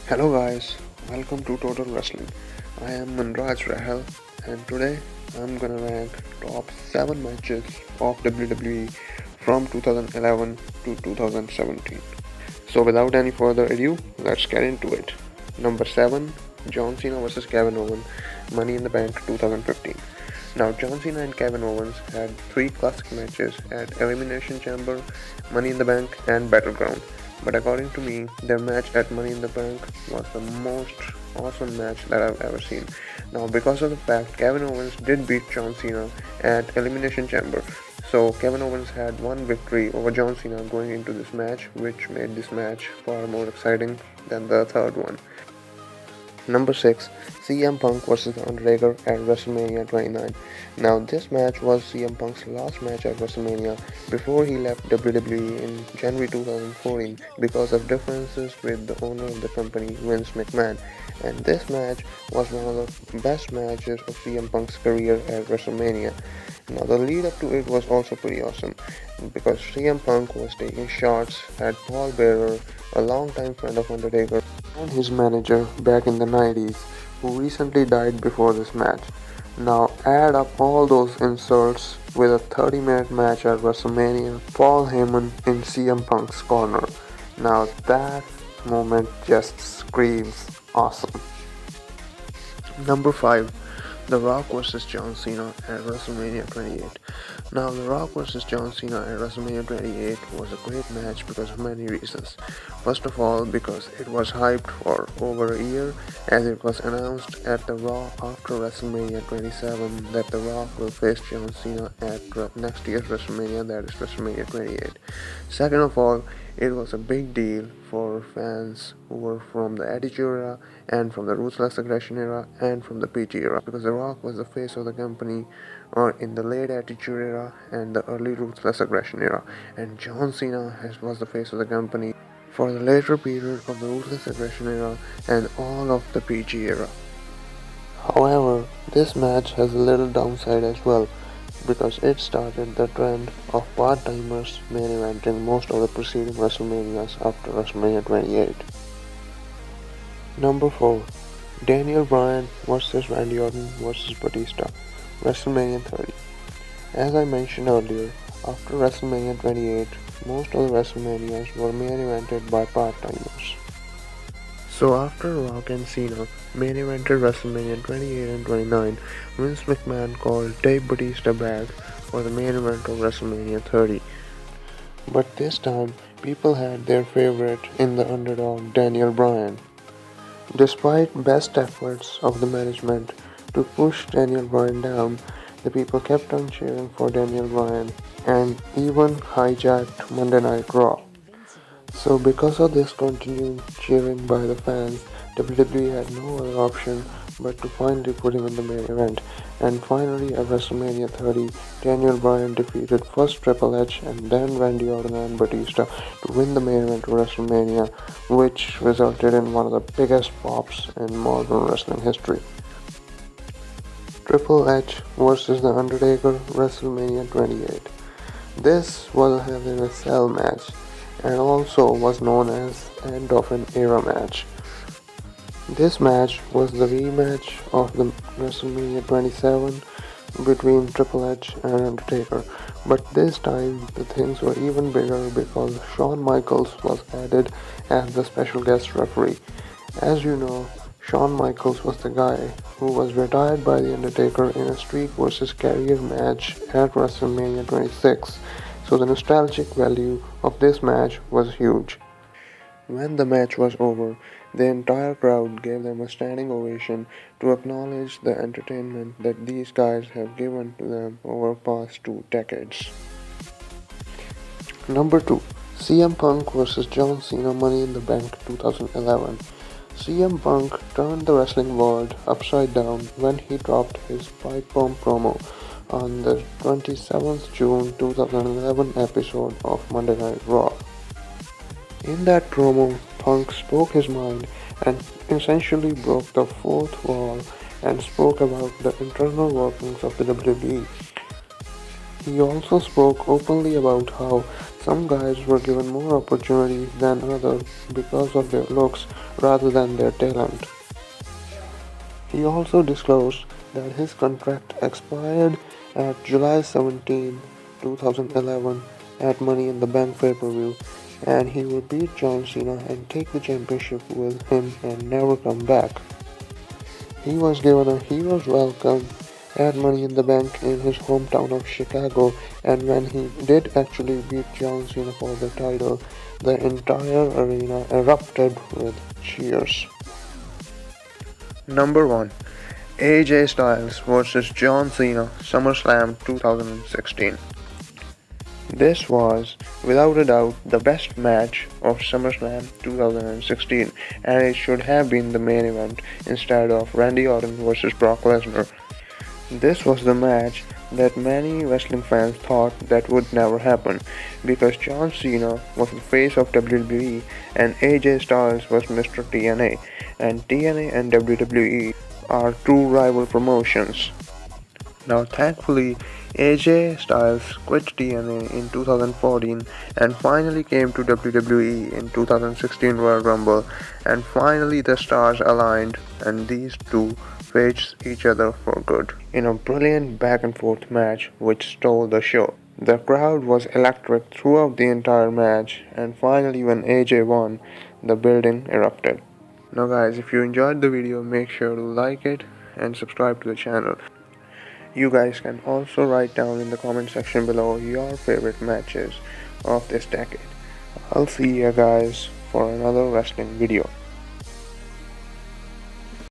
Hello guys, welcome to Total Wrestling. I am Manraj Rahal and today I'm gonna rank top 7 matches of WWE from 2011 to 2017. So without any further ado, let's get into it. Number 7, John Cena vs Kevin Owens, Money in the Bank 2015. Now John Cena and Kevin Owens had 3 classic matches at Elimination Chamber, Money in the Bank and Battleground. But according to me, their match at Money in the Bank was the most awesome match that I've ever seen. Now, because of the fact Kevin Owens did beat John Cena at Elimination Chamber, so Kevin Owens had one victory over John Cena going into this match, which made this match far more exciting than the third one. Number 6, CM Punk vs The Undertaker at WrestleMania 29. Now, this match was CM Punk's last match at WrestleMania before he left WWE in January 2014 because of differences with the owner of the company, Vince McMahon. And this match was one of the best matches of CM Punk's career at WrestleMania. Now, the lead up to it was also pretty awesome because CM Punk was taking shots at Paul Bearer, a longtime friend of Undertaker, and his manager back in the 90s, who recently died before this match. Now add up all those insults with a 30-minute match at WrestleMania, Paul Heyman in CM Punk's corner. Now that moment just screams awesome. Number 5, The Rock vs John Cena at WrestleMania 28. Now, The Rock vs John Cena at WrestleMania 28 was a great match because of many reasons. First of all, because it was hyped for over a year, as it was announced at the Raw after WrestleMania 27 that The Rock will face John Cena at next year's WrestleMania, that is WrestleMania 28. Second of all, it was a big deal for fans who were from the Attitude Era and from the Ruthless Aggression Era and from the PG Era, because The Rock was the face of the company in the late Attitude Era and the early Ruthless Aggression Era, and John Cena was the face of the company for the later period of the Ruthless Aggression Era and all of the PG Era. However, this match has a little downside as well, because it started the trend of part-timers main eventing most of the preceding WrestleManias after WrestleMania 28. Number 4, Daniel Bryan vs Randy Orton vs Batista, WrestleMania 30. As I mentioned earlier, after WrestleMania 28, most of the WrestleManias were main evented by part-timers. So after Rock and Cena main evented WrestleMania 28 and 29, Vince McMahon called Dave Batista back for the main event of WrestleMania 30. But this time, people had their favorite in the underdog, Daniel Bryan. Despite best efforts of the management to push Daniel Bryan down, the people kept on cheering for Daniel Bryan and even hijacked Monday Night Raw. So because of this continued cheering by the fans, WWE had no other option but to finally put him in the main event. And finally at WrestleMania 30, Daniel Bryan defeated first Triple H and then Randy Orton and Batista to win the main event of WrestleMania, which resulted in one of the biggest pops in modern wrestling history. Triple H vs The Undertaker, WrestleMania 28. This was a Hell in a Cell match and also was known as End of an Era match. This match was the rematch of the WrestleMania 27 between Triple H and Undertaker, but this time the things were even bigger because Shawn Michaels was added as the special guest referee. As you know, Shawn Michaels was the guy who was retired by The Undertaker in a Streak vs. Career match at WrestleMania 26, so the nostalgic value of this match was huge. When the match was over, the entire crowd gave them a standing ovation to acknowledge the entertainment that these guys have given to them over the past 2 decades. Number 2, CM Punk vs John Cena Money in the Bank 2011. CM Punk turned the wrestling world upside down when he dropped his pipe bomb promo on the 27th June 2011 episode of Monday Night Raw. In that promo, Punk spoke his mind and essentially broke the fourth wall and spoke about the internal workings of the WWE. He also spoke openly about how Some guys were given more opportunity than others because of their looks rather than their talent. He also disclosed that his contract expired at July 17, 2011 at Money in the Bank pay-per-view, and he would beat John Cena and take the championship with him and never come back. He was given a hero's welcome at Money in the Bank in his hometown of Chicago, and when he did actually beat John Cena for the title, the entire arena erupted with cheers. Number 1. AJ Styles vs John Cena SummerSlam 2016. This was, without a doubt, the best match of SummerSlam 2016, and it should have been the main event instead of Randy Orton vs Brock Lesnar. This was the match that many wrestling fans thought that would never happen, because John Cena was the face of WWE and AJ Styles was Mr. TNA, and TNA and WWE are true rival promotions. Now thankfully, AJ Styles quit TNA in 2014 and finally came to WWE in 2016 Royal Rumble, and finally the stars aligned and these two faced each other for good in a brilliant back and forth match which stole the show. The crowd was electric throughout the entire match, and finally when AJ won, the building erupted. Now guys, if you enjoyed the video, make sure to like it and subscribe to the channel. You guys can also write down in the comment section below your favorite matches of this decade. I'll see you guys for another wrestling video.